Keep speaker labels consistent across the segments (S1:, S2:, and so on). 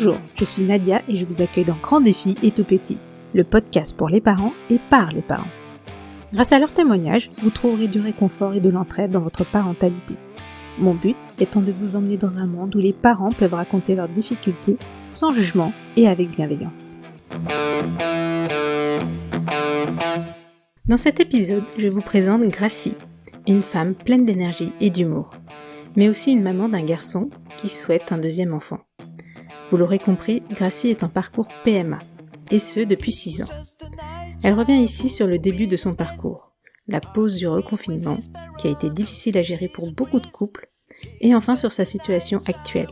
S1: Bonjour, je suis Nadia et je vous accueille dans Grand Défi et Tout Petit, le podcast pour les parents et par les parents. Grâce à leurs témoignages, vous trouverez du réconfort et de l'entraide dans votre parentalité. Mon but étant de vous emmener dans un monde où les parents peuvent raconter leurs difficultés sans jugement et avec bienveillance. Dans cet épisode, je vous présente Gracie, une femme pleine d'énergie et d'humour, mais aussi une maman d'un garçon qui souhaite un deuxième enfant. Vous l'aurez compris, Gracie est en parcours PMA, et ce depuis 6 ans. Elle revient ici sur le début de son parcours, la pause du reconfinement, qui a été difficile à gérer pour beaucoup de couples, et enfin sur sa situation actuelle.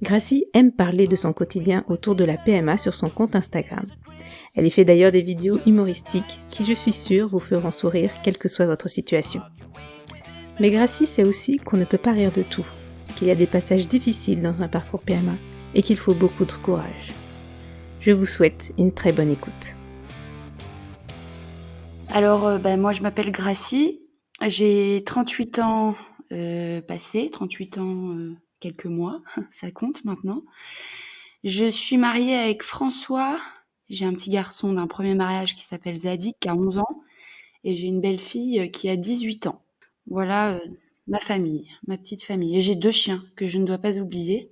S1: Gracie aime parler de son quotidien autour de la PMA sur son compte Instagram. Elle y fait d'ailleurs des vidéos humoristiques qui, je suis sûre, vous feront sourire quelle que soit votre situation. Mais Gracie sait aussi qu'on ne peut pas rire de tout, qu'il y a des passages difficiles dans un parcours PMA et qu'il faut beaucoup de courage. Je vous souhaite une très bonne écoute.
S2: Alors, moi je m'appelle Gracie, j'ai 38 ans passés, 38 ans quelques mois, ça compte maintenant. Je suis mariée avec François, j'ai un petit garçon d'un premier mariage qui s'appelle Zadig, qui a 11 ans, et j'ai une belle-fille qui a 18 ans. Voilà ma famille, ma petite famille. Et j'ai 2 chiens que je ne dois pas oublier.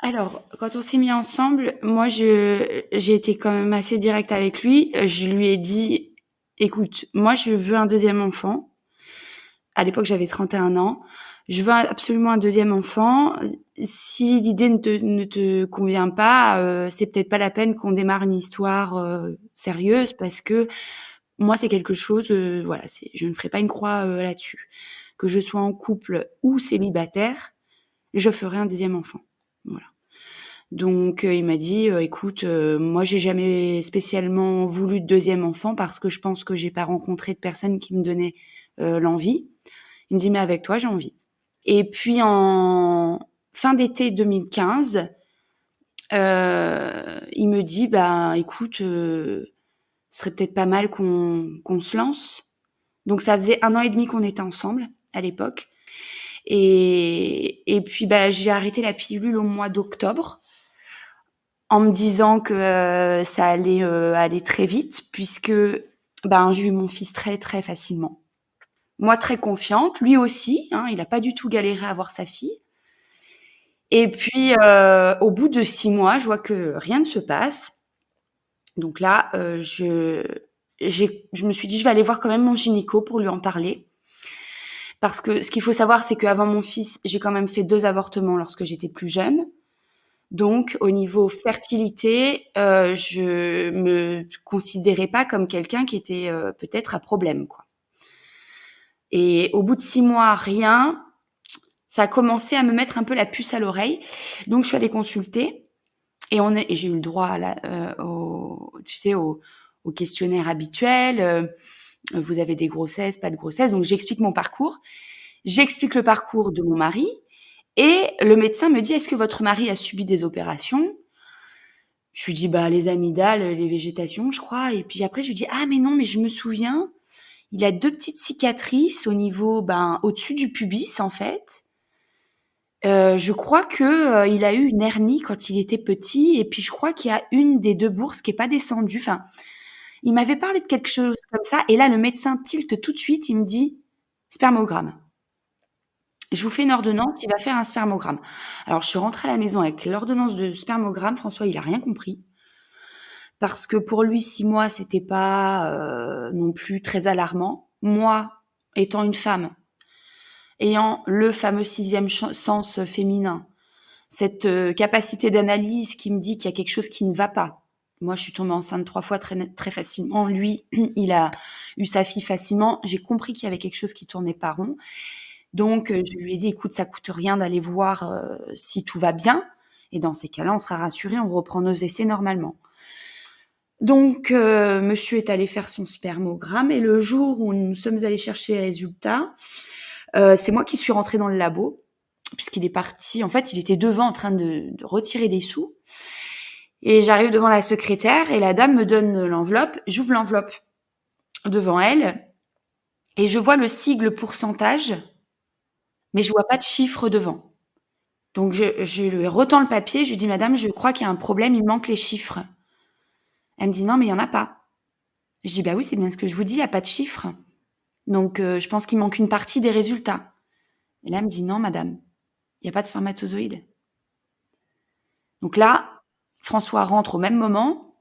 S2: Alors, quand on s'est mis ensemble, moi j'ai été quand même assez directe avec lui. Je lui ai dit: «Écoute, moi je veux un deuxième enfant». À l'époque, j'avais 31 ans. «Je veux absolument un deuxième enfant. Si l'idée ne te convient pas, c'est peut-être pas la peine qu'on démarre une histoire sérieuse parce que moi c'est quelque chose, voilà, je ne ferai pas une croix là-dessus. Que je sois en couple ou célibataire, je ferai un deuxième enfant». Voilà. Donc il m'a dit: «Écoute, moi j'ai jamais spécialement voulu de deuxième enfant parce que je pense que j'ai pas rencontré de personne qui me donnait l'envie». Il me dit: «Mais avec toi, j'ai envie». Et puis en fin d'été 2015, il me dit: «Bah écoute, ce serait peut-être pas mal qu'on se lance». Donc ça faisait 1 an et demi qu'on était ensemble à l'époque et puis, bah, j'ai arrêté la pilule au mois d'octobre en me disant que ça allait aller très vite puisque ben j'ai eu mon fils très très facilement. Moi très confiante, lui aussi, hein, il a pas du tout galéré à avoir sa fille. Et puis au bout de 6 mois, je vois que rien ne se passe. Donc là, je me suis dit: «Je vais aller voir quand même mon gynéco pour lui en parler». Parce que ce qu'il faut savoir, c'est qu'avant mon fils, j'ai quand même fait 2 avortements lorsque j'étais plus jeune. Donc au niveau fertilité, je me considérais pas comme quelqu'un qui était, peut-être à problème, quoi. Et au bout de 6 mois, rien, ça a commencé à me mettre un peu la puce à l'oreille. Donc je suis allée consulter et j'ai eu le droit à au questionnaire habituel, vous avez des grossesses, pas de grossesse, donc j'explique mon parcours. J'explique le parcours de mon mari et le médecin me dit: «Est-ce que votre mari a subi des opérations?» Je lui dis: «Bah, les amygdales, les végétations, je crois». Et puis après, je lui dis: «Ah mais non, mais je me souviens, il a 2 petites cicatrices au niveau, ben, au-dessus du pubis, en fait. Je crois que, il a eu une hernie quand il était petit et puis je crois qu'il y a une des 2 bourses qui est pas descendue». Enfin, il m'avait parlé de quelque chose comme ça et là, le médecin tilte tout de suite, il me dit: «Spermogramme. Je vous fais une ordonnance, il va faire un spermogramme». Alors je suis rentrée à la maison avec l'ordonnance de spermogramme. François, il a rien compris. Parce que pour lui, 6 mois, c'était pas non plus très alarmant. Moi, étant une femme, ayant le fameux 6e sens féminin, cette capacité d'analyse qui me dit qu'il y a quelque chose qui ne va pas. Moi, je suis tombée enceinte 3 fois très facilement. Lui, il a eu sa fille facilement. J'ai compris qu'il y avait quelque chose qui tournait pas rond. Donc, je lui ai dit: «Écoute, ça coûte rien d'aller voir si tout va bien. Et dans ces cas-là, on sera rassurés, on reprend nos essais normalement». Donc, monsieur est allé faire son spermogramme et le jour où nous sommes allés chercher les résultats, c'est moi qui suis rentrée dans le labo puisqu'il est parti. En fait, il était devant en train de retirer des sous et j'arrive devant la secrétaire et la dame me donne l'enveloppe. J'ouvre l'enveloppe devant elle et je vois le sigle pourcentage, mais je vois pas de chiffre devant. Donc je lui retends le papier, je lui dis: «Madame, je crois qu'il y a un problème, il manque les chiffres». Elle me dit: «Non, mais il y en a pas». Je dis: «Bah oui, c'est bien ce que je vous dis, il y a pas de chiffres. Donc je pense qu'il manque une partie des résultats». Et là, elle me dit: «Non madame, il y a pas de spermatozoïdes». Donc là, François rentre au même moment.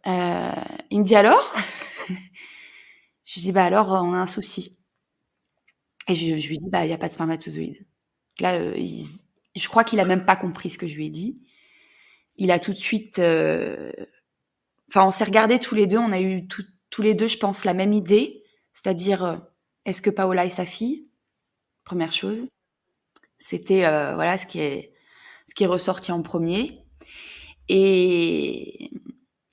S2: Il me dit: «Alors?» Je lui dis: «Bah alors, on a un souci». Et je lui dis: «Bah, il y a pas de spermatozoïdes». Là, je crois qu'il a même pas compris ce que je lui ai dit. Il a tout de suite, enfin, on s'est regardés tous les deux, on a eu tous les deux, je pense, la même idée, c'est-à-dire, est-ce que Paola est sa fille? Première chose. C'était, voilà, ce qui est ressorti en premier. Et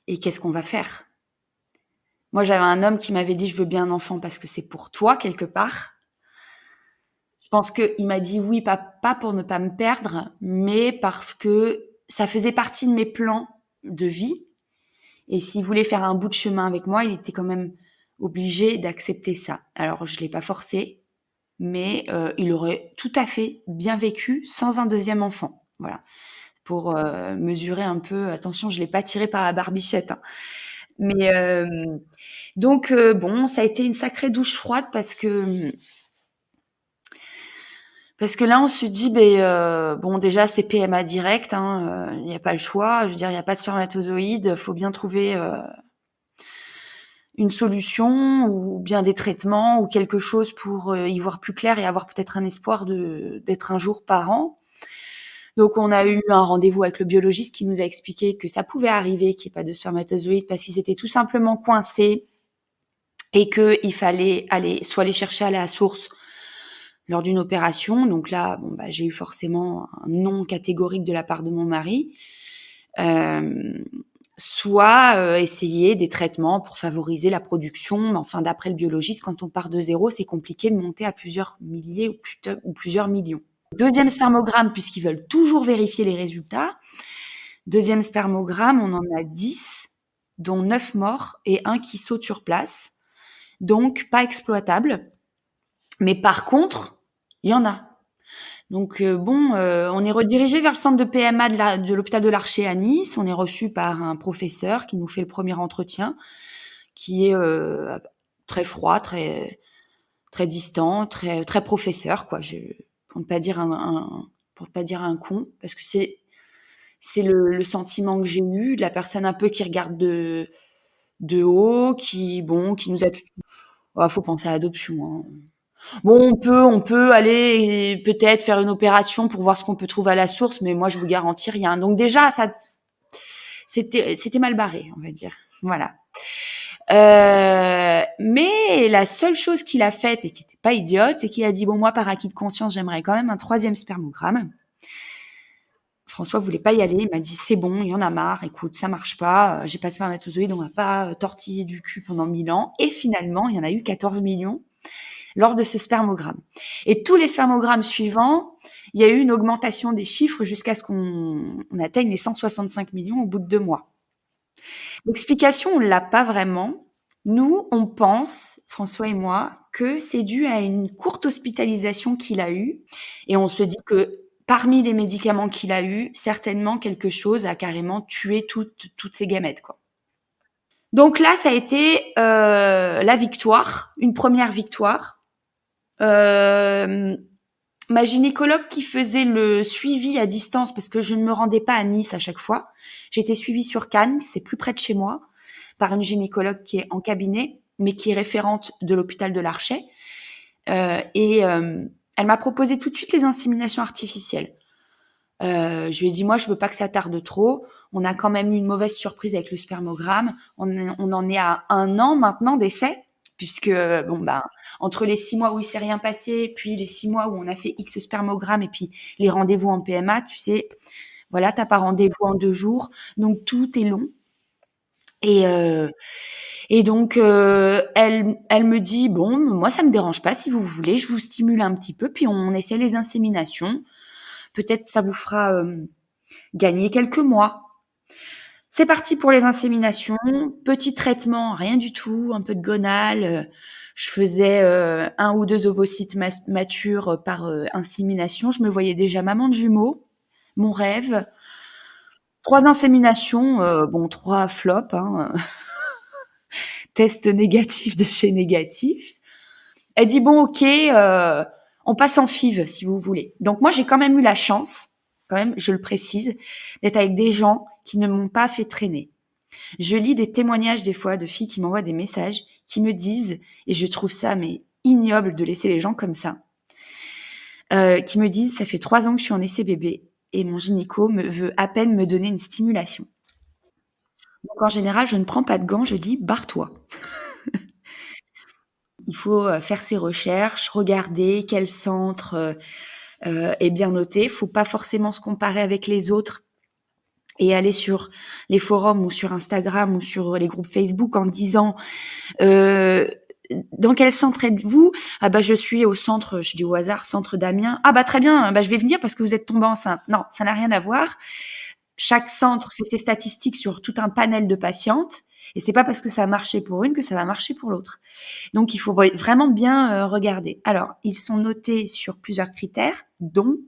S2: qu'est-ce qu'on va faire? Moi, j'avais un homme qui m'avait dit: «Je veux bien un enfant parce que c'est pour toi, quelque part». Je pense qu'il m'a dit oui, pas pour ne pas me perdre, mais parce que ça faisait partie de mes plans de vie. Et s'il voulait faire un bout de chemin avec moi, il était quand même obligé d'accepter ça. Alors, je l'ai pas forcé, mais il aurait tout à fait bien vécu sans un deuxième enfant. Voilà. Pour mesurer un peu, attention, je l'ai pas tiré par la barbichette, hein. Mais donc bon, ça a été une sacrée douche froide parce que là, on se dit, bon, déjà, c'est PMA direct, hein, il y a pas le choix. Je veux dire, il y a pas de spermatozoïdes, faut bien trouver une solution ou bien des traitements ou quelque chose pour y voir plus clair et avoir peut-être un espoir d'être un jour parent. Donc, on a eu un rendez-vous avec le biologiste qui nous a expliqué que ça pouvait arriver qu'il n'y ait pas de spermatozoïdes parce qu'ils étaient tout simplement coincés et qu'il fallait soit les chercher à la source lors d'une opération. Donc là, bon, bah, j'ai eu forcément un non catégorique de la part de mon mari. Soit essayer des traitements pour favoriser la production. Mais enfin, d'après le biologiste, quand on part de zéro, c'est compliqué de monter à plusieurs milliers ou plusieurs millions. Deuxième spermogramme, puisqu'ils veulent toujours vérifier les résultats. Deuxième spermogramme, on en a 10, dont 9 morts et un qui saute sur place. Donc, pas exploitable. Mais par contre, il y en a. Donc on est redirigé vers le centre de PMA de l'hôpital de l'Archer à Nice. On est reçu par un professeur qui nous fait le premier entretien, qui est très froid, très très distant, très très professeur quoi. Pour ne pas dire pour ne pas dire un con, parce que c'est le sentiment que j'ai eu de la personne un peu qui regarde de haut, qui nous a. Oh, faut penser à l'adoption, hein. Bon, on peut aller et peut-être faire une opération pour voir ce qu'on peut trouver à la source, mais moi, je vous garantis rien. Donc déjà, c'était mal barré, on va dire. Voilà. Mais la seule chose qu'il a faite et qui n'était pas idiote, c'est qu'il a dit bon, moi, par acquis de conscience, j'aimerais quand même un troisième spermogramme. François voulait pas y aller. Il m'a dit c'est bon, il y en a marre. Écoute, ça marche pas. J'ai pas de spermatozoïdes, on va pas tortiller du cul pendant 1000 ans. Et finalement, il y en a eu 14 millions lors de ce spermogramme. Et tous les spermogrammes suivants, il y a eu une augmentation des chiffres jusqu'à ce qu'on atteigne les 165 millions au bout de 2 mois. L'explication, on l'a pas vraiment. Nous, on pense, François et moi, que c'est dû à une courte hospitalisation qu'il a eue. Et on se dit que parmi les médicaments qu'il a eus, certainement quelque chose a carrément tué toutes ces gamètes, quoi. Donc là, ça a été la victoire, une première victoire. Ma gynécologue qui faisait le suivi à distance, parce que je ne me rendais pas à Nice à chaque fois, j'étais suivie sur Cannes, c'est plus près de chez moi, par une gynécologue qui est en cabinet, mais qui est référente de l'hôpital de l'Archet. Elle m'a proposé tout de suite les inséminations artificielles. Je lui ai dit, moi, je veux pas que ça tarde trop. On a quand même eu une mauvaise surprise avec le spermogramme. On en est à 1 an maintenant d'essai, puisque entre les 6 mois où il s'est rien passé, puis les 6 mois où on a fait X spermogramme, et puis les rendez-vous en PMA, tu sais, voilà, t'as pas rendez-vous en 2 jours, donc tout est long. Et donc elle me dit bon, moi ça me dérange pas si vous voulez, je vous stimule un petit peu, puis on essaie les inséminations. Peut-être ça vous fera gagner quelques mois. C'est parti pour les inséminations. Petit traitement, rien du tout, un peu de gonal, Je faisais 1 ou 2 ovocytes matures par insémination. Je me voyais déjà maman de jumeaux, mon rêve. 3 inséminations, 3 flops, hein, test négatif de chez négatif. Elle dit bon ok, on passe en FIV si vous voulez. Donc moi j'ai quand même eu la chance, quand même je le précise, d'être avec des gens qui ne m'ont pas fait traîner. Je lis des témoignages des fois de filles qui m'envoient des messages, qui me disent, et je trouve ça mais ignoble de laisser les gens comme ça, qui me disent ça fait 3 ans que je suis en essai bébé et mon gynéco veut à peine me donner une stimulation. Donc en général je ne prends pas de gants, je dis barre-toi. Il faut faire ses recherches, regarder quel centre est bien noté. Il faut pas forcément se comparer avec les autres et aller sur les forums ou sur Instagram ou sur les groupes Facebook en disant dans quel centre êtes-vous ? Ah bah je suis au centre, je dis au hasard, centre d'Amiens. Ah bah très bien, bah je vais venir parce que vous êtes tombée enceinte. Non, ça n'a rien à voir. Chaque centre fait ses statistiques sur tout un panel de patientes et c'est pas parce que ça a marché pour une que ça va marcher pour l'autre. Donc il faut vraiment bien regarder. Alors, ils sont notés sur plusieurs critères, dont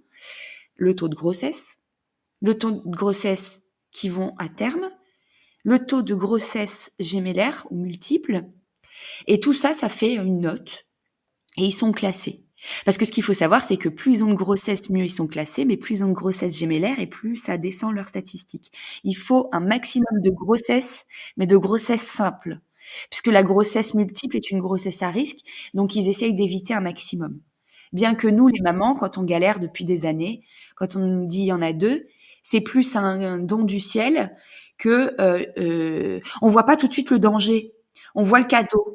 S2: le taux de grossesse qui vont à terme, le taux de grossesse gémellaire ou multiple, et tout ça, ça fait une note, et ils sont classés. Parce que ce qu'il faut savoir, c'est que plus ils ont de grossesse, mieux ils sont classés, mais plus ils ont de grossesse gémellaire, et plus ça descend leurs statistiques. Il faut un maximum de grossesse, mais de grossesse simple. Puisque la grossesse multiple est une grossesse à risque, donc ils essayent d'éviter un maximum. Bien que nous, les mamans, quand on galère depuis des années, quand on nous dit il y en a 2, c'est plus un don du ciel que on voit pas tout de suite le danger, on voit le cadeau.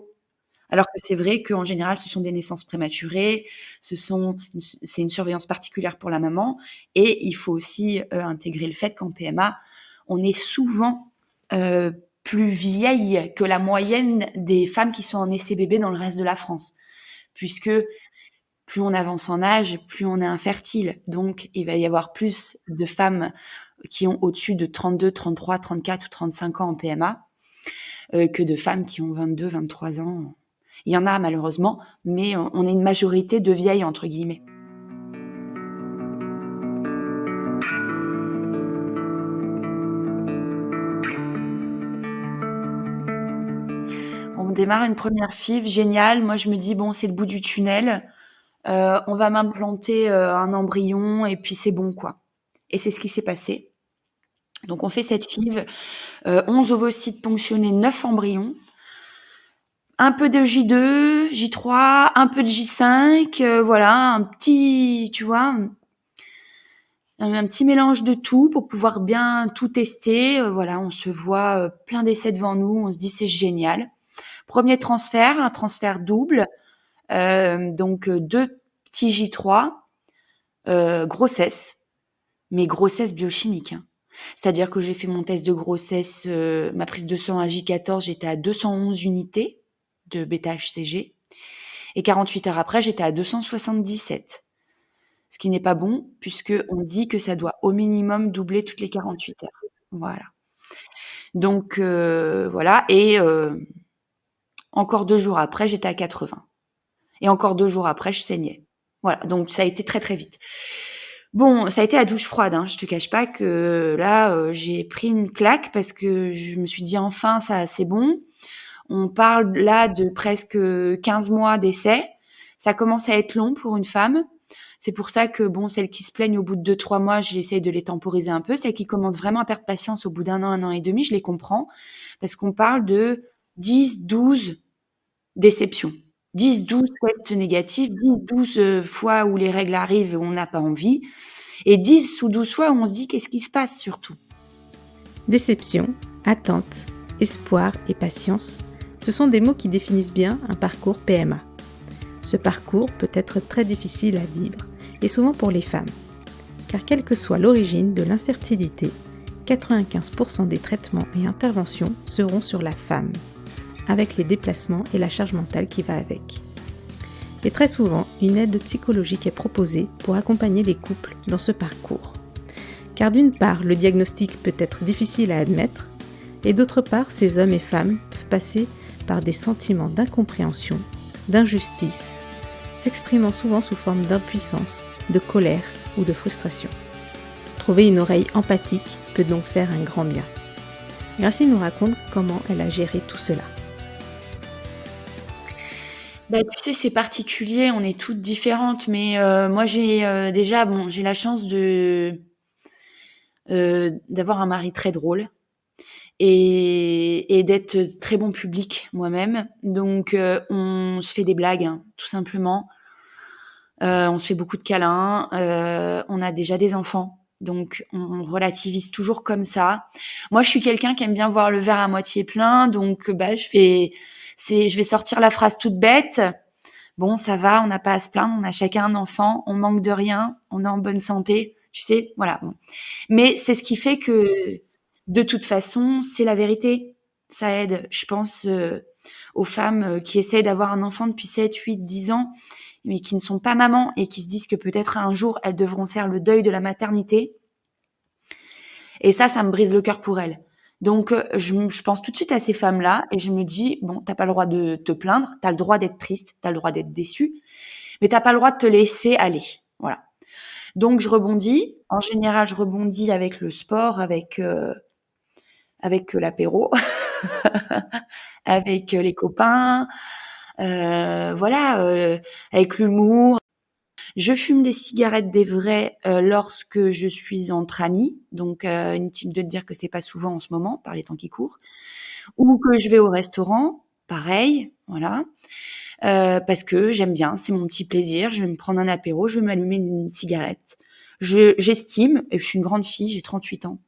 S2: Alors que c'est vrai qu'en général, ce sont des naissances prématurées, c'est une surveillance particulière pour la maman, et il faut aussi intégrer le fait qu'en PMA, on est souvent plus vieille que la moyenne des femmes qui sont en essai bébé dans le reste de la France, puisque plus on avance en âge, plus on est infertile. Donc, il va y avoir plus de femmes qui ont au-dessus de 32, 33, 34 ou 35 ans en PMA que de femmes qui ont 22, 23 ans. Il y en a malheureusement, mais on est une majorité de vieilles, entre guillemets. On démarre une première FIV, génial. Moi, je me dis, bon, c'est le bout du tunnel. On va m'implanter un embryon et puis c'est bon, quoi. Et c'est ce qui s'est passé. Donc, on fait cette FIV, 11 ovocytes ponctionnés, 9 embryons. Un peu de J2, J3, un peu de J5, voilà, un petit, tu vois, un petit mélange de tout pour pouvoir bien tout tester. Voilà, on se voit plein d'essais devant nous, on se dit c'est génial. Premier transfert, un transfert double, donc 2 petits J3, grossesse, mais grossesse biochimique. Hein. C'est-à-dire que j'ai fait mon test de grossesse, ma prise de sang à J14, j'étais à 211 unités de bêta-HCG. Et 48 heures après, j'étais à 277. Ce qui n'est pas bon, puisque on dit que ça doit au minimum doubler toutes les 48 heures. Voilà. Donc, voilà. Et encore 2 jours après, j'étais à 80. Et encore 2 jours après, je saignais. Voilà. Donc, ça a été très, très vite. Bon, ça a été à douche froide. Hein. Je te cache pas que là, j'ai pris une claque parce que je me suis dit enfin, ça, c'est bon. On parle là de presque 15 mois d'essai. Ça commence à être long pour une femme. C'est pour ça que, bon, celles qui se plaignent au bout de 2-3 mois, j'essaye de les temporiser un peu. Celles qui commencent vraiment à perdre patience au bout d'1 an, 1 an et demi, je les comprends. Parce qu'on parle de 10, 12 déceptions. 10, 12 tests négatifs, 10, 12 fois où les règles arrivent et on n'a pas envie. Et 10 ou 12 fois où on se dit qu'est-ce qui se passe surtout.
S1: Déception, attente, espoir et patience, ce sont des mots qui définissent bien un parcours PMA. Ce parcours peut être très difficile à vivre, et souvent pour les femmes. Car quelle que soit l'origine de l'infertilité, 95% des traitements et interventions seront sur la femme, avec les déplacements et la charge mentale qui va avec. Et très souvent, une aide psychologique est proposée pour accompagner les couples dans ce parcours. Car d'une part, le diagnostic peut être difficile à admettre, et d'autre part, ces hommes et femmes peuvent passer par des sentiments d'incompréhension, d'injustice, s'exprimant souvent sous forme d'impuissance, de colère ou de frustration. Trouver une oreille empathique peut donc faire un grand bien. Gracie nous raconte comment elle a géré tout cela.
S2: Tu sais, c'est particulier, on est toutes différentes, mais moi j'ai déjà, j'ai la chance d'avoir un mari très drôle et d'être très bon public moi-même. Donc on se fait des blagues, hein, tout simplement. On se fait beaucoup de câlins. On a déjà des enfants. Donc, on relativise toujours comme ça. Moi, je suis quelqu'un qui aime bien voir le verre à moitié plein. Donc, je vais sortir la phrase toute bête. Bon, ça va, on n'a pas à se plaindre. On a chacun un enfant. On manque de rien. On est en bonne santé. Tu sais, voilà. Bon. Mais c'est ce qui fait que, de toute façon, c'est la vérité. Ça aide, je pense, aux femmes qui essaient d'avoir un enfant depuis 7, 8, 10 ans, mais qui ne sont pas mamans et qui se disent que peut-être un jour, elles devront faire le deuil de la maternité. Et ça me brise le cœur pour elles. Donc, je pense tout de suite à ces femmes-là et je me dis, bon, t'as pas le droit de te plaindre, t'as le droit d'être triste, t'as le droit d'être déçu, mais t'as pas le droit de te laisser aller. Voilà. Donc, je rebondis. En général, je rebondis avec le sport, avec l'apéro, avec les copains, voilà, avec l'humour. Je fume des cigarettes des vraies lorsque je suis entre amis, donc inutile de te dire que c'est pas souvent en ce moment par les temps qui courent, ou que je vais au restaurant, pareil, voilà, parce que j'aime bien, c'est mon petit plaisir. Je vais me prendre un apéro, je vais m'allumer une cigarette. J'estime, et je suis une grande fille, j'ai 38 ans.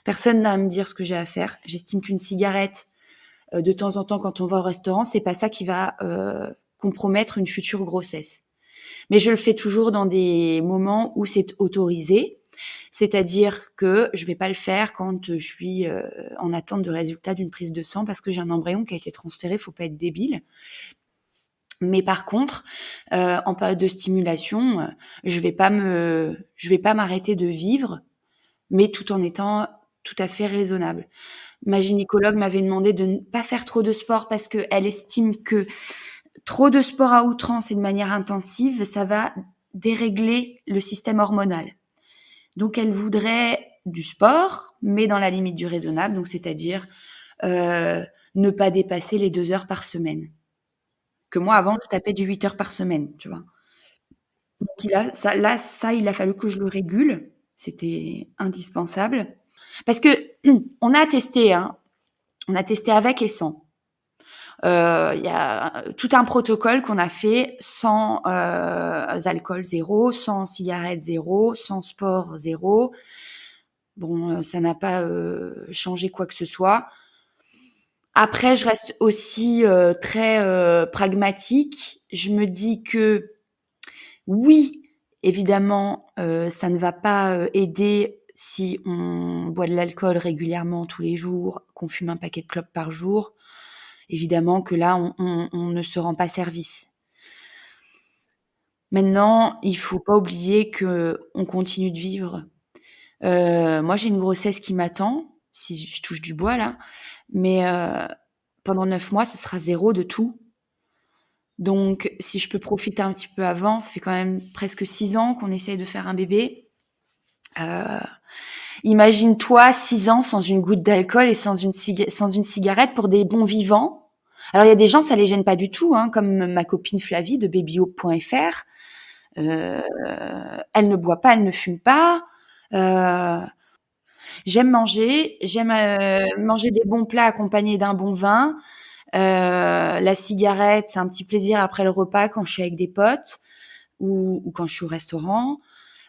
S2: Personne n'a à me dire ce que j'ai à faire. J'estime qu'une cigarette, de temps en temps, quand on va au restaurant, c'est pas ça qui va compromettre une future grossesse. Mais je le fais toujours dans des moments où c'est autorisé, c'est-à-dire que je vais pas le faire quand je suis en attente de résultats d'une prise de sang parce que j'ai un embryon qui a été transféré. Faut pas être débile. Mais par contre, en période de stimulation, je vais pas m'arrêter de vivre, mais tout en étant tout à fait raisonnable. Ma gynécologue m'avait demandé de ne pas faire trop de sport parce qu'elle estime que trop de sport à outrance et de manière intensive, ça va dérégler le système hormonal. Donc, elle voudrait du sport, mais dans la limite du raisonnable, donc c'est-à-dire ne pas dépasser les 2 heures par semaine. Que moi, avant, je tapais du 8 heures par semaine, tu vois. Donc, il a fallu que je le régule. C'était indispensable. Parce que on a testé, hein. On a testé avec et sans. Il y a tout un protocole qu'on a fait sans alcool zéro, sans cigarette zéro, sans sport zéro. Bon, ça n'a pas changé quoi que ce soit. Après, je reste aussi très pragmatique. Je me dis que oui, évidemment, ça ne va pas aider si on boit de l'alcool régulièrement tous les jours, qu'on fume un paquet de clopes par jour. Évidemment que là, on ne se rend pas service. Maintenant, il faut pas oublier que on continue de vivre. Moi, j'ai une grossesse qui m'attend, si je touche du bois là, mais pendant 9 mois, ce sera 0 de tout. Donc, si je peux profiter un petit peu avant, ça fait quand même presque 6 ans qu'on essaye de faire un bébé. Imagine-toi 6 ans sans une goutte d'alcool et sans une cigarette pour des bons vivants. Alors, il y a des gens, ça les gêne pas du tout, hein, comme ma copine Flavie de babyhope.fr. Elle ne boit pas, elle ne fume pas. J'aime manger des bons plats accompagnés d'un bon vin. La cigarette, c'est un petit plaisir après le repas quand je suis avec des potes ou quand je suis au restaurant.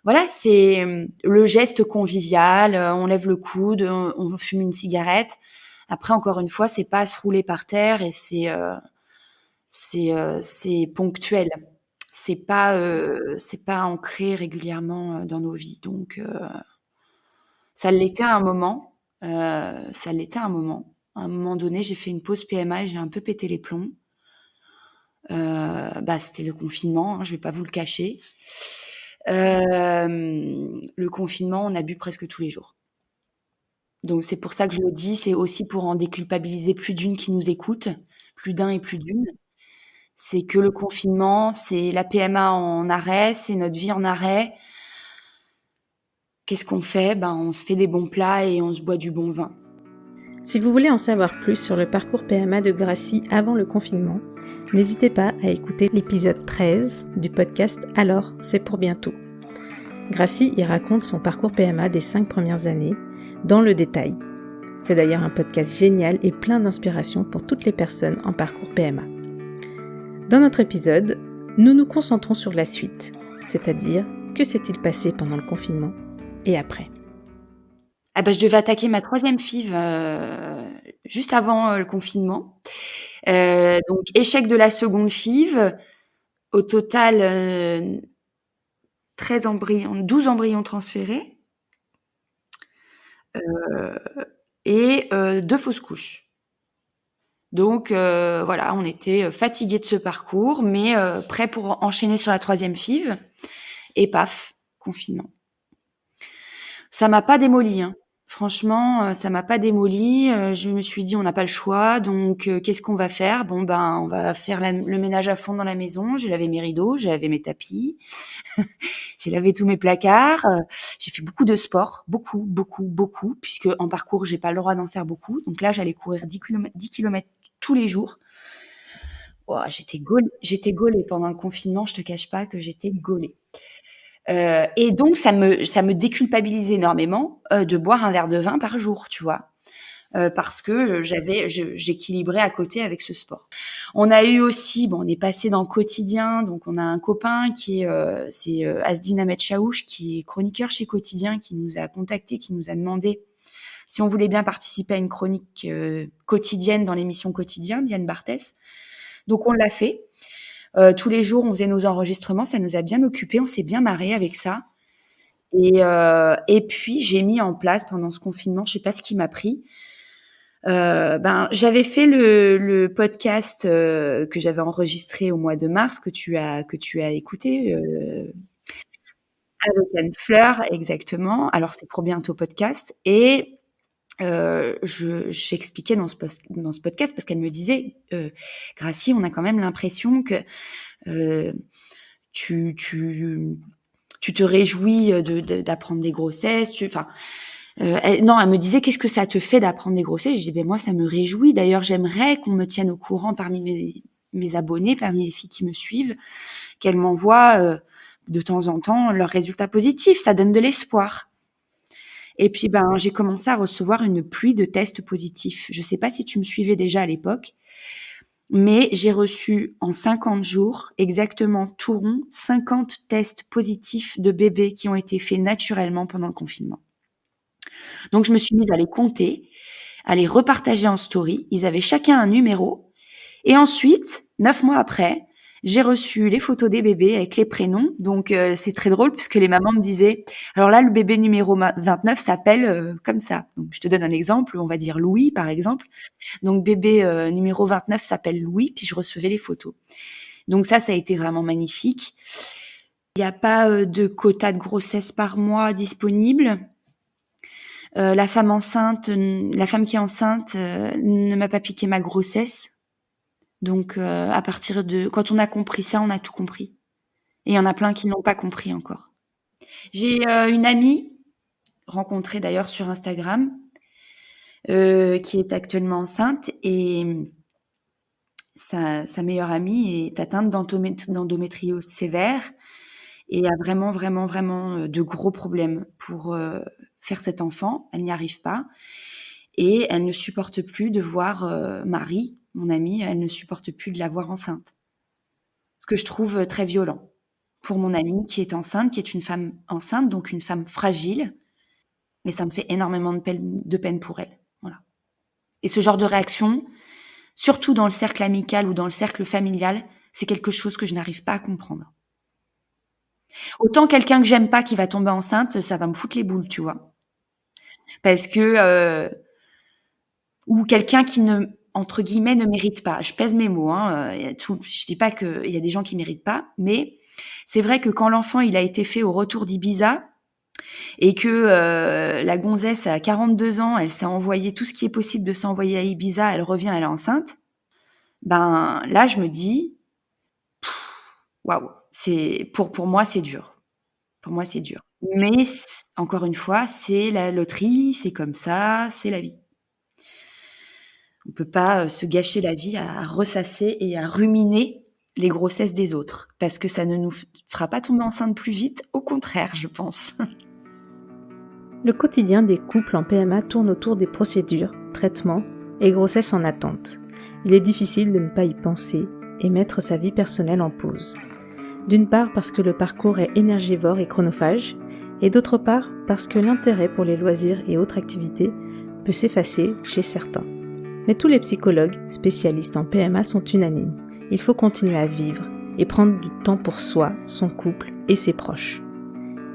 S2: Voilà, c'est le geste convivial. On lève le coude, on fume une cigarette. Après, encore une fois, c'est pas à se rouler par terre et c'est ponctuel. C'est pas ancré régulièrement dans nos vies. Donc, ça l'était à un moment. Ça l'était à un moment. À un moment donné, j'ai fait une pause PMA et j'ai un peu pété les plombs. C'était le confinement, hein, je vais pas vous le cacher. Le confinement, on a bu presque tous les jours. Donc c'est pour ça que je le dis, c'est aussi pour en déculpabiliser plus d'une qui nous écoute, plus d'un et plus d'une. C'est que le confinement, c'est la PMA en arrêt, c'est notre vie en arrêt. Qu'est-ce qu'on fait? Ben, on se fait des bons plats et on se boit du bon vin.
S1: Si vous voulez en savoir plus sur le parcours PMA de Gracie avant le confinement, n'hésitez pas à écouter l'épisode 13 du podcast Alors, c'est pour bientôt. Gracie y raconte son parcours PMA des 5 premières années, dans le détail. C'est d'ailleurs un podcast génial et plein d'inspiration pour toutes les personnes en parcours PMA. Dans notre épisode, nous nous concentrons sur la suite, c'est-à-dire que s'est-il passé pendant le confinement et après.
S2: Ah ben, je devais attaquer ma 3e FIV juste avant le confinement. Donc échec de la seconde FIV. Au total, 12 embryons transférés et 2 fausses couches. Donc voilà, on était fatigués de ce parcours, mais prêts pour enchaîner sur la 3e FIV. Et paf, confinement. Ça m'a pas démolie, hein. Franchement, ça m'a pas démolie. Je me suis dit: «On n'a pas le choix, donc qu'est-ce qu'on va faire? Bon, ben, on va faire le ménage à fond dans la maison». J'ai lavé mes rideaux, j'ai lavé mes tapis, j'ai lavé tous mes placards. J'ai fait beaucoup de sport, beaucoup, beaucoup, beaucoup, puisque en parcours, j'ai pas le droit d'en faire beaucoup. Donc là, j'allais courir 10 kilomètres tous les jours. Waouh, j'étais gaulée pendant le confinement, je te cache pas que j'étais gaulée. Et donc ça me déculpabilisait énormément, de boire un verre de vin par jour, tu vois? Parce que j'équilibrais à côté avec ce sport. On a eu aussi, bon, on est passé dans le quotidien, donc on a un copain qui est, c'est, Asdin Ahmed Chaouch, qui est chroniqueur chez Quotidien, qui nous a contactés, qui nous a demandé si on voulait bien participer à une chronique, quotidienne dans l'émission Quotidien d'Yann Barthès. Donc on l'a fait. Tous les jours, on faisait nos enregistrements, ça nous a bien occupés, on s'est bien marrés avec ça. Et puis j'ai mis en place pendant ce confinement, je sais pas ce qui m'a pris. Ben j'avais fait le podcast que j'avais enregistré au mois de mars que tu as écouté avec Anne Fleur, exactement. Alors c'est pour bientôt podcast et j'expliquais dans ce podcast parce qu'elle me disait Gracie, on a quand même l'impression que tu te réjouis d'apprendre des grossesses, elle me disait: «Qu'est-ce que ça te fait d'apprendre des grossesses?» Je dis: «Ben moi, ça me réjouit. D'ailleurs, j'aimerais qu'on me tienne au courant parmi mes abonnés, parmi les filles qui me suivent, qu'elles m'envoient de temps en temps leurs résultats positifs. Ça donne de l'espoir». Et puis, ben, j'ai commencé à recevoir une pluie de tests positifs. Je sais pas si tu me suivais déjà à l'époque, mais j'ai reçu en 50 jours, exactement tout rond, 50 tests positifs de bébés qui ont été faits naturellement pendant le confinement. Donc je me suis mise à les compter, à les repartager en story. Ils avaient chacun un numéro. Et ensuite, 9 mois après, j'ai reçu les photos des bébés avec les prénoms. Donc c'est très drôle puisque les mamans me disaient, alors là, le bébé numéro 29 s'appelle comme ça. Donc je te donne un exemple, on va dire Louis par exemple. Donc bébé numéro 29 s'appelle Louis, puis je recevais les photos. Donc ça a été vraiment magnifique. Il n'y a pas de quota de grossesse par mois disponible. La femme qui est enceinte ne m'a pas piqué ma grossesse. Donc à partir de quand on a compris ça, on a tout compris. Et il y en a plein qui ne l'ont pas compris encore. J'ai une amie rencontrée d'ailleurs sur Instagram qui est actuellement enceinte et sa meilleure amie est atteinte d'endométriose sévère et a vraiment, vraiment, vraiment de gros problèmes pour faire cet enfant. Elle n'y arrive pas. Et elle ne supporte plus de voir Marie, mon amie, elle ne supporte plus de la voir enceinte. Ce que je trouve très violent pour mon amie qui est enceinte, qui est une femme enceinte, donc une femme fragile. Et ça me fait énormément de peine pour elle. Voilà. Et ce genre de réaction, surtout dans le cercle amical ou dans le cercle familial, c'est quelque chose que je n'arrive pas à comprendre. Autant quelqu'un que j'aime pas qui va tomber enceinte, ça va me foutre les boules, tu vois. Parce que ou quelqu'un qui ne entre guillemets «ne mérite pas». Je pèse mes mots, hein, je dis pas qu'il y a des gens qui méritent pas, mais c'est vrai que quand l'enfant, il a été fait au retour d'Ibiza et que la gonzesse à 42 ans, elle s'est envoyé tout ce qui est possible de s'envoyer à Ibiza, elle revient, elle est enceinte, ben là, je me dis: waouh, c'est pour moi, c'est dur. Pour moi, c'est dur. Mais encore une fois, c'est la loterie, c'est comme ça, c'est la vie. On peut pas, se gâcher la vie à ressasser et à ruminer les grossesses des autres parce que ça ne nous fera pas tomber enceinte plus vite, au contraire, je pense.
S1: Le quotidien des couples en PMA tourne autour des procédures, traitements et grossesses en attente. Il est difficile de ne pas y penser et mettre sa vie personnelle en pause. D'une part parce que le parcours est énergivore et chronophage, et d'autre part parce que l'intérêt pour les loisirs et autres activités peut s'effacer chez certains. Mais tous les psychologues spécialistes en PMA sont unanimes. Il faut continuer à vivre et prendre du temps pour soi, son couple et ses proches.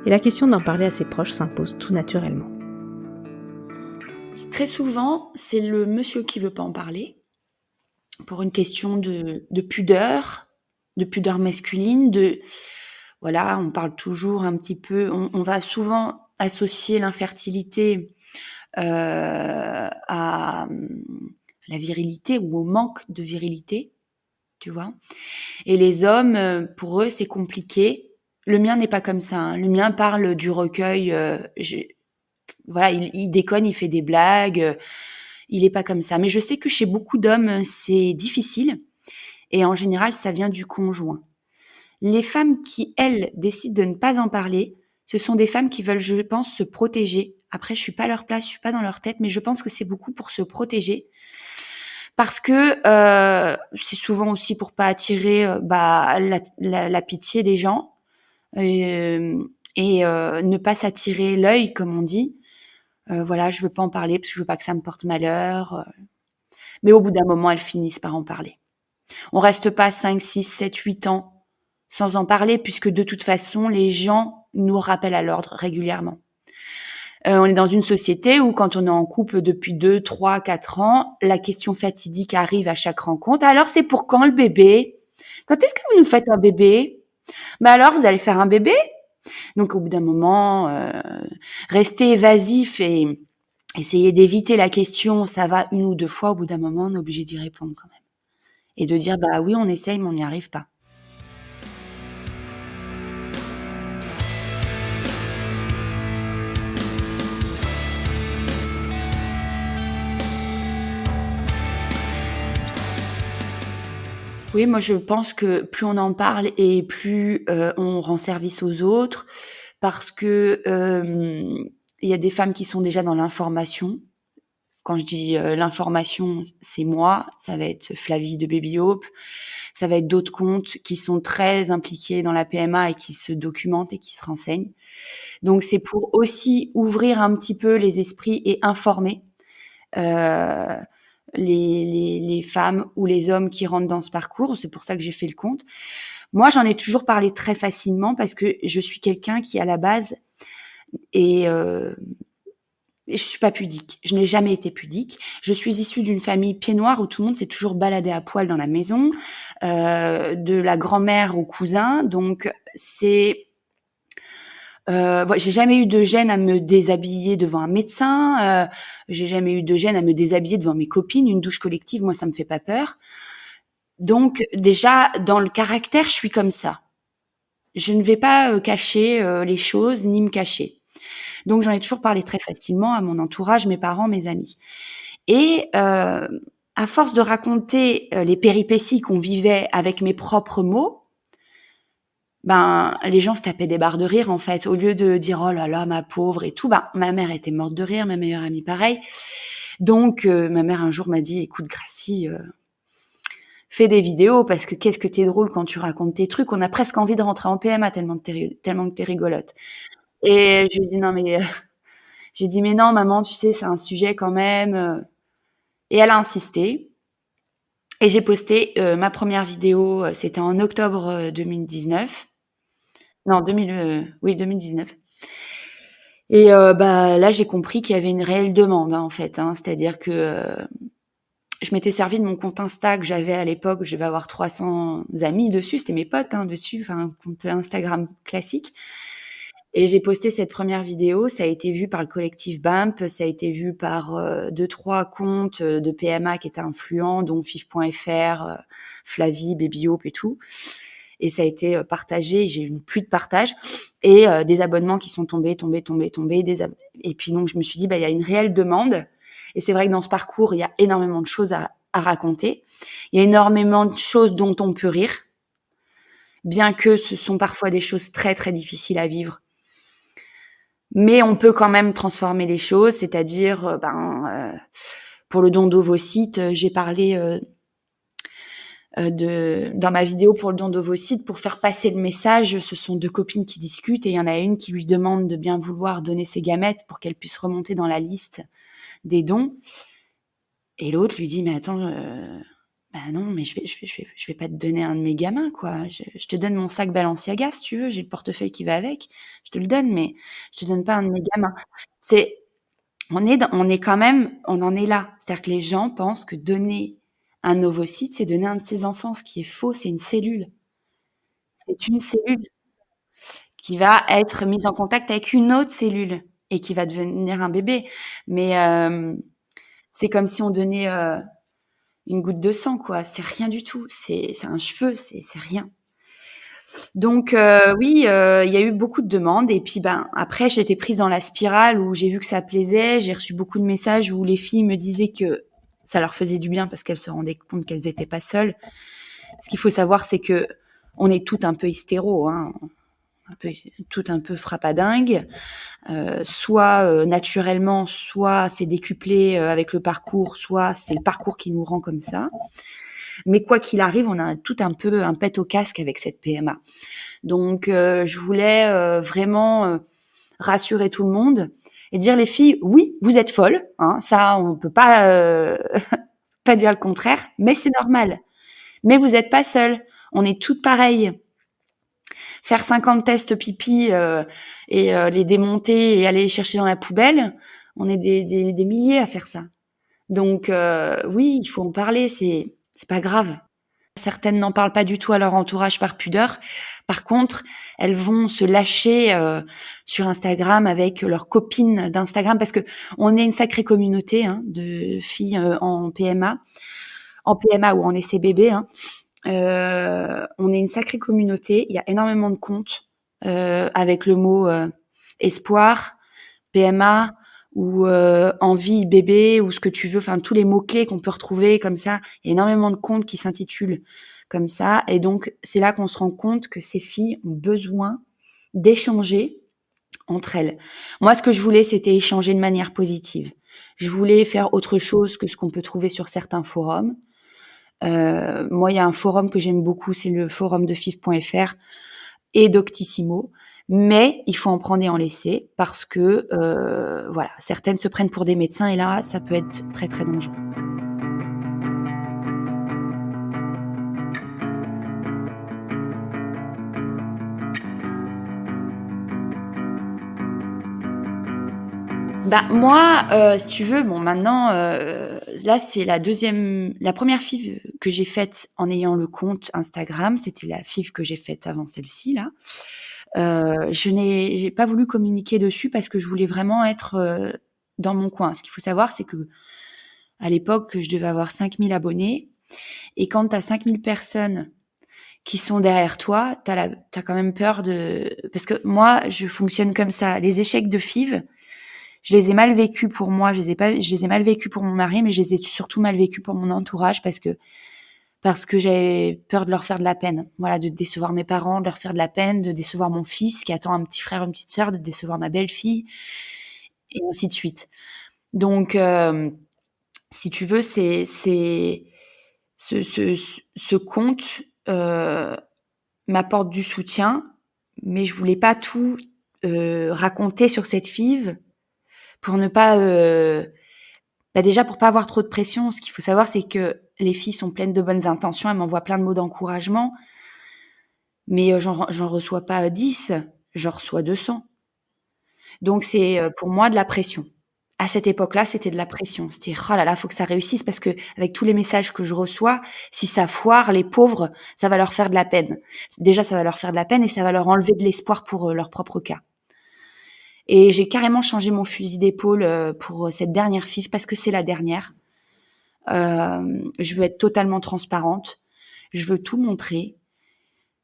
S1: Et la question d'en parler à ses proches s'impose tout naturellement.
S2: Très souvent, c'est le monsieur qui veut pas en parler pour une question de pudeur masculine, voilà, on parle toujours un petit peu, on va souvent associer l'infertilité à la virilité ou au manque de virilité, tu vois. Et les hommes, pour eux, c'est compliqué. Le mien n'est pas comme ça, hein. Le mien parle du recueil. Voilà, il déconne, il fait des blagues. Il est pas comme ça. Mais je sais que chez beaucoup d'hommes, c'est difficile. Et en général, ça vient du conjoint. Les femmes qui, elles, décident de ne pas en parler, ce sont des femmes qui veulent, je pense, se protéger. Après, je suis pas à leur place, je suis pas dans leur tête, mais je pense que c'est beaucoup pour se protéger. Parce que c'est souvent aussi pour pas attirer la pitié des gens et ne pas s'attirer l'œil, comme on dit. Voilà, je veux pas en parler parce que je veux pas que ça me porte malheur. Mais au bout d'un moment, elles finissent par en parler. On reste pas 5, 6, 7, 8 ans sans en parler puisque de toute façon, les gens nous rappellent à l'ordre régulièrement. On est dans une société où quand on est en couple depuis 2, 3, 4 ans, la question fatidique arrive à chaque rencontre. Alors, c'est pour quand le bébé? Quand est-ce que vous nous faites un bébé? Bah alors, vous allez faire un bébé? Donc, au bout d'un moment, rester évasif et essayer d'éviter la question, ça va une ou deux fois. Au bout d'un moment, on est obligé d'y répondre quand même. Et de dire, bah oui, on essaye, mais on n'y arrive pas. Oui, moi je pense que plus on en parle et plus on rend service aux autres, parce que il y a des femmes qui sont déjà dans l'information. Quand je dis l'information, c'est moi, ça va être Flavie de Baby Hope, ça va être d'autres comptes qui sont très impliqués dans la PMA et qui se documentent et qui se renseignent. Donc c'est pour aussi ouvrir un petit peu les esprits et informer euh, les femmes ou les hommes qui rentrent dans ce parcours. C'est pour ça que j'ai fait le compte. Moi, j'en ai toujours parlé très facilement parce que je suis quelqu'un qui, à la base, est... je suis pas pudique. Je n'ai jamais été pudique. Je suis issue d'une famille pied noir où tout le monde s'est toujours baladé à poil dans la maison, de la grand-mère au cousin. Donc, j'ai jamais eu de gêne à me déshabiller devant un médecin. J'ai jamais eu de gêne à me déshabiller devant mes copines. Une douche collective, moi, ça me fait pas peur. Donc, déjà, dans le caractère, je suis comme ça. Je ne vais pas cacher les choses ni me cacher. Donc, j'en ai toujours parlé très facilement à mon entourage, mes parents, mes amis. Et à force de raconter les péripéties qu'on vivait avec mes propres mots, ben les gens se tapaient des barres de rire en fait. Au lieu de dire oh là là ma pauvre et tout, ben ma mère était morte de rire, ma meilleure amie pareil. Donc ma mère un jour m'a dit écoute Gracie, fais des vidéos parce que qu'est-ce que t'es drôle quand tu racontes tes trucs. On a presque envie de rentrer en PMA tellement que t'es rigolote. Et je lui dis non mais j'ai dit mais non maman tu sais c'est un sujet quand même. Et elle a insisté. Et j'ai posté ma première vidéo, c'était en octobre 2019. Non, 2019. Et bah là, j'ai compris qu'il y avait une réelle demande, hein, en fait. Hein, c'est-à-dire que je m'étais servi de mon compte Insta que j'avais à l'époque. Je devais avoir 300 amis dessus. C'était mes potes hein, dessus, enfin un compte Instagram classique. Et j'ai posté cette première vidéo. Ça a été vu par le collectif BAMP. Ça a été vu par 2-3 comptes de PMA qui étaient influents, dont FIF.fr, Flavie, Baby Hope et tout. Et ça a été partagé. J'ai eu une pluie de partages et des abonnements qui sont tombés. Et puis donc je me suis dit, il y a une réelle demande. Et c'est vrai que dans ce parcours, il y a énormément de choses à raconter. Il y a énormément de choses dont on peut rire, bien que ce sont parfois des choses très très difficiles à vivre. Mais on peut quand même transformer les choses, c'est-à-dire, pour le don d'ovocytes, j'ai parlé dans ma vidéo pour le don d'ovocytes, pour faire passer le message. Ce sont 2 copines qui discutent et il y en a une qui lui demande de bien vouloir donner ses gamètes pour qu'elle puisse remonter dans la liste des dons. Et l'autre lui dit, mais attends, non, mais je vais pas te donner un de mes gamins, quoi. Je te donne mon sac Balenciaga, si tu veux. J'ai le portefeuille qui va avec. Je te le donne, mais je te donne pas un de mes gamins. On est quand même, on en est là. C'est-à-dire que les gens pensent que donner un ovocyte, c'est donner un de ses enfants, ce qui est faux. C'est une cellule. C'est une cellule qui va être mise en contact avec une autre cellule et qui va devenir un bébé. Mais c'est comme si on donnait une goutte de sang, quoi. C'est rien du tout. C'est un cheveu, c'est rien. Donc oui, il y a eu beaucoup de demandes et puis après j'étais prise dans la spirale où j'ai vu que ça plaisait, j'ai reçu beaucoup de messages où les filles me disaient que ça leur faisait du bien parce qu'elles se rendaient compte qu'elles étaient pas seules. Ce qu'il faut savoir, c'est que on est toutes un peu hystéro, hein, toutes un peu frappadingues, soit naturellement, soit c'est décuplé avec le parcours, soit c'est le parcours qui nous rend comme ça. Mais quoi qu'il arrive, on a tout un peu un pet au casque avec cette PMA. Donc, je voulais vraiment rassurer tout le monde et dire les filles, oui, vous êtes folles, hein, ça, on peut pas pas dire le contraire, mais c'est normal. Mais vous êtes pas seules, on est toutes pareilles. Faire 50 tests pipi et les démonter et aller les chercher dans la poubelle, on est des milliers à faire ça. Donc, oui, il faut en parler, c'est pas grave. Certaines n'en parlent pas du tout à leur entourage par pudeur. Par contre, elles vont se lâcher sur Instagram avec leurs copines d'Instagram parce que on est une sacrée communauté de filles en PMA ou en essai bébé. On est une sacrée communauté. Il y a énormément de comptes avec le mot espoir, PMA ou envie bébé ou ce que tu veux, enfin tous les mots-clés qu'on peut retrouver comme ça. Il y a énormément de comptes qui s'intitulent comme ça. Et donc, c'est là qu'on se rend compte que ces filles ont besoin d'échanger entre elles. Moi, ce que je voulais, c'était échanger de manière positive. Je voulais faire autre chose que ce qu'on peut trouver sur certains forums. Moi, il y a un forum que j'aime beaucoup, c'est le forum de FIV.fr et Doctissimo. Mais il faut en prendre et en laisser parce que voilà, certaines se prennent pour des médecins et là, ça peut être très très dangereux. Moi, si tu veux, bon maintenant, là c'est la première FIV que j'ai faite en ayant le compte Instagram, c'était la FIV que j'ai faite avant celle-ci là. J'ai pas voulu communiquer dessus parce que je voulais vraiment être dans mon coin. Ce qu'il faut savoir, c'est que à l'époque, je devais avoir 5000 abonnés et quand tu as 5000 personnes qui sont derrière toi, t'as quand même peur parce que moi, je fonctionne comme ça. Les échecs de FIV, je les ai mal vécus pour moi, je les ai mal vécus pour mon mari, mais je les ai surtout mal vécus pour mon entourage parce que j'avais peur de leur faire de la peine. Voilà, de décevoir mes parents, de leur faire de la peine, de décevoir mon fils qui attend un petit frère, une petite sœur, de décevoir ma belle-fille, et ainsi de suite. Donc, si tu veux, ce compte m'apporte du soutien, mais je voulais pas tout raconter sur cette FIV pour ne pas déjà pour pas avoir trop de pression. Ce qu'il faut savoir, c'est que les filles sont pleines de bonnes intentions, elles m'envoient plein de mots d'encouragement, mais j'en reçois pas 10, j'en reçois 200. Donc c'est pour moi de la pression. À cette époque-là, c'était de la pression. C'était oh là là, faut que ça réussisse parce que avec tous les messages que je reçois, si ça foire, les pauvres, ça va leur faire de la peine. Déjà, ça va leur faire de la peine et ça va leur enlever de l'espoir pour leur propre cas. Et j'ai carrément changé mon fusil d'épaule pour cette dernière FIV parce que c'est la dernière. Je veux être totalement transparente. Je veux tout montrer.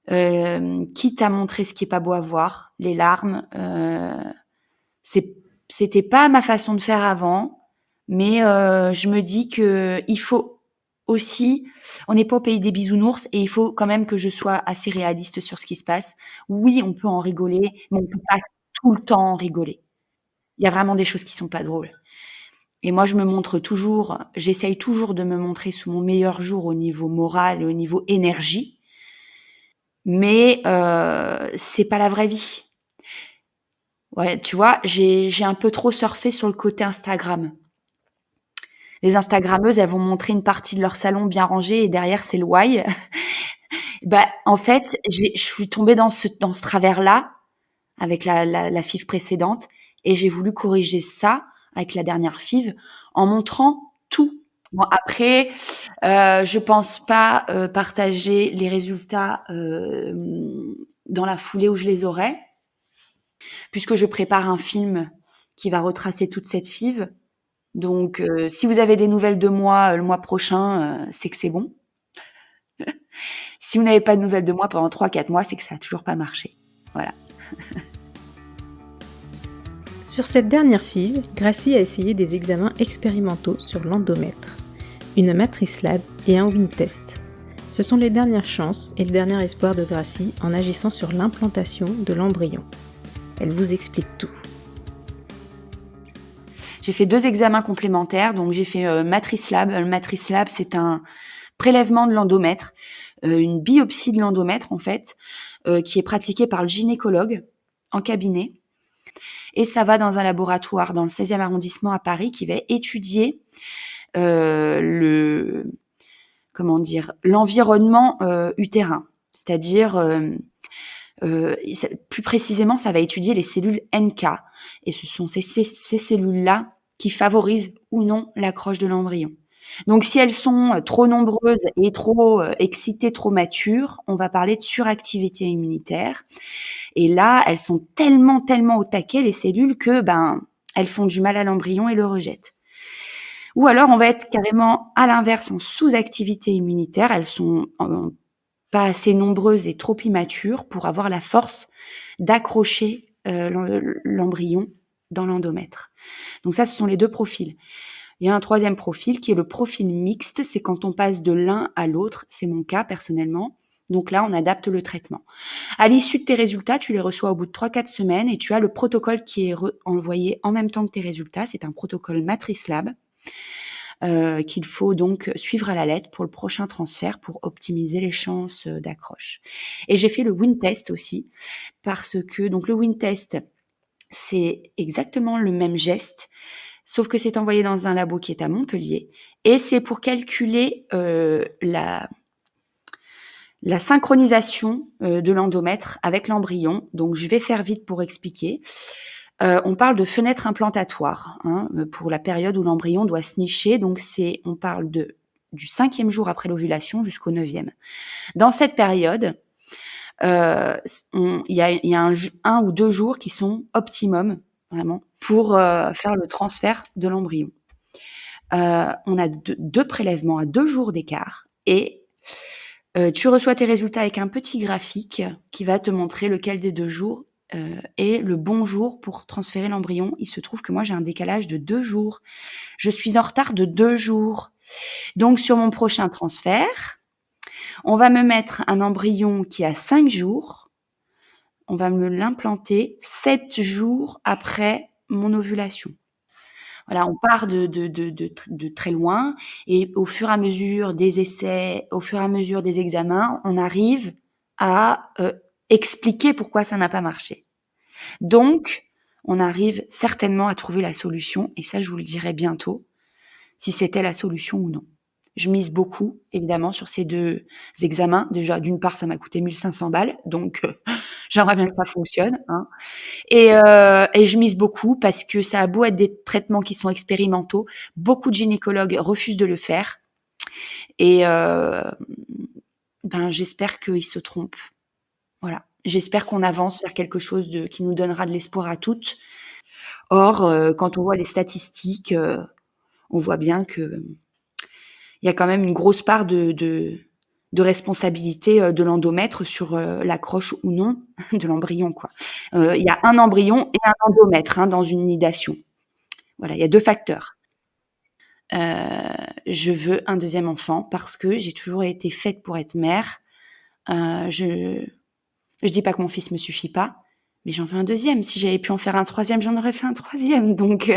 S2: quitte à montrer ce qui est pas beau à voir, les larmes. C'était pas ma façon de faire avant, mais je me dis que il faut aussi, on n'est pas au pays des bisounours et il faut quand même que je sois assez réaliste sur ce qui se passe. Oui, on peut en rigoler, mais on peut pas tout le temps en rigoler. Il y a vraiment des choses qui sont pas drôles. Et moi, j'essaye toujours de me montrer sous mon meilleur jour au niveau moral et au niveau énergie, mais c'est pas la vraie vie. Ouais, tu vois, j'ai un peu trop surfé sur le côté Instagram. Les Instagrammeuses, elles vont montrer une partie de leur salon bien rangé et derrière c'est le why. Bah, en fait, je suis tombée dans ce travers-là avec la FIV précédente et j'ai voulu corriger ça avec la dernière FIV en montrant tout. Bon après, je pense pas partager les résultats dans la foulée où je les aurai, puisque je prépare un film qui va retracer toute cette FIV. Donc, si vous avez des nouvelles de moi le mois prochain, c'est que c'est bon. Si vous n'avez pas de nouvelles de moi pendant 3-4 mois, c'est que ça a toujours pas marché. Voilà.
S1: Sur cette dernière FIV, Gracie a essayé des examens expérimentaux sur l'endomètre, une matrice lab et un wind test. Ce sont les dernières chances et le dernier espoir de Gracie en agissant sur l'implantation de l'embryon. Elle vous explique tout.
S2: J'ai fait 2 examens complémentaires. Donc, j'ai fait matrice lab. Le matrice lab, c'est un prélèvement de l'endomètre, une biopsie de l'endomètre en fait, qui est pratiquée par le gynécologue en cabinet. Et ça va dans un laboratoire dans le 16e arrondissement à Paris qui va étudier l'environnement utérin. C'est-à-dire, plus précisément, ça va étudier les cellules NK. Et ce sont ces cellules-là qui favorisent ou non l'accroche de l'embryon. Donc, si elles sont trop nombreuses et trop excitées, trop matures, on va parler de suractivité immunitaire. Et là, elles sont tellement au taquet, les cellules, que elles font du mal à l'embryon et le rejettent. Ou alors, on va être carrément à l'inverse, en sous-activité immunitaire. Elles sont pas assez nombreuses et trop immatures pour avoir la force d'accrocher l'embryon dans l'endomètre. Donc ça, ce sont les 2 profils. Il y a un 3e profil qui est le profil mixte, c'est quand on passe de l'un à l'autre, c'est mon cas personnellement. Donc là, on adapte le traitement. À l'issue de tes résultats, tu les reçois au bout de 3-4 semaines et tu as le protocole qui est envoyé en même temps que tes résultats. C'est un protocole Matrice Lab qu'il faut donc suivre à la lettre pour le prochain transfert pour optimiser les chances d'accroche. Et j'ai fait le wind test aussi parce que donc le wind test, c'est exactement le même geste, sauf que c'est envoyé dans un labo qui est à Montpellier et c'est pour calculer la synchronisation de l'endomètre avec l'embryon. Donc, je vais faire vite pour expliquer. On parle de fenêtre implantatoire pour la période où l'embryon doit se nicher. Donc, on parle du 5e jour après l'ovulation jusqu'au 9e. Dans cette période, il y a un ou 2 jours qui sont optimum, vraiment, pour faire le transfert de l'embryon. On a 2 prélèvements à 2 jours d'écart et tu reçois tes résultats avec un petit graphique qui va te montrer lequel des 2 jours est le bon jour pour transférer l'embryon. Il se trouve que moi, j'ai un décalage de 2 jours. Je suis en retard de 2 jours. Donc, sur mon prochain transfert, on va me mettre un embryon qui a 5 jours. On va me l'implanter 7 jours après mon ovulation. Voilà, on part de très loin et au fur et à mesure des essais, au fur et à mesure des examens, on arrive à expliquer pourquoi ça n'a pas marché. Donc, on arrive certainement à trouver la solution et ça, je vous le dirai bientôt, si c'était la solution ou non. Je mise beaucoup, évidemment, sur ces 2 examens. Déjà, d'une part, ça m'a coûté 1 500 balles, donc j'aimerais bien que ça fonctionne, hein. Et je mise beaucoup parce que ça a beau être des traitements qui sont expérimentaux, beaucoup de gynécologues refusent de le faire et j'espère qu'ils se trompent. Voilà. J'espère qu'on avance vers quelque chose qui nous donnera de l'espoir à toutes. Or, quand on voit les statistiques, on voit bien que il y a quand même une grosse part de de responsabilité de l'endomètre sur l'accroche ou non de l'embryon, quoi. Il y a un embryon et un endomètre dans une nidation. Voilà, il y a 2 facteurs. Je veux un deuxième enfant parce que j'ai toujours été faite pour être mère. Je dis pas que mon fils me suffit pas, mais j'en veux un deuxième. Si j'avais pu en faire un troisième, j'en aurais fait un troisième. Donc,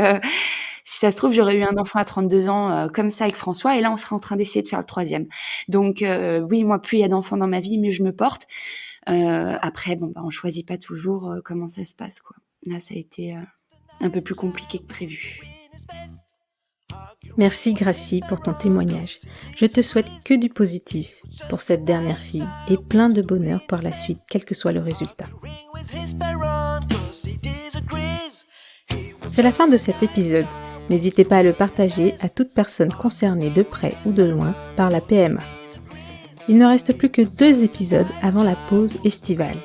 S2: si ça se trouve, j'aurais eu un enfant à 32 ans comme ça avec François, et là, on serait en train d'essayer de faire le troisième. Donc, oui, moi, plus il y a d'enfants dans ma vie, mieux je me porte. Après, on choisit pas toujours comment ça se passe, quoi. Là, ça a été un peu plus compliqué que prévu.
S1: Merci Gracie pour ton témoignage. Je te souhaite que du positif pour cette dernière fille et plein de bonheur par la suite, quel que soit le résultat. C'est la fin de cet épisode. N'hésitez pas à le partager à toute personne concernée de près ou de loin par la PMA. Il ne reste plus que 2 épisodes avant la pause estivale.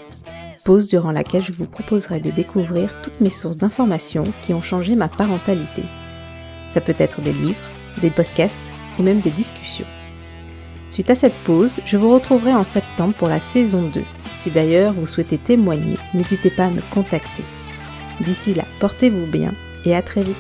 S1: Pause durant laquelle je vous proposerai de découvrir toutes mes sources d'informations qui ont changé ma parentalité. Ça peut être des livres, des podcasts ou même des discussions. Suite à cette pause, je vous retrouverai en septembre pour la saison 2. Si d'ailleurs vous souhaitez témoigner, n'hésitez pas à me contacter. D'ici là, portez-vous bien et à très vite.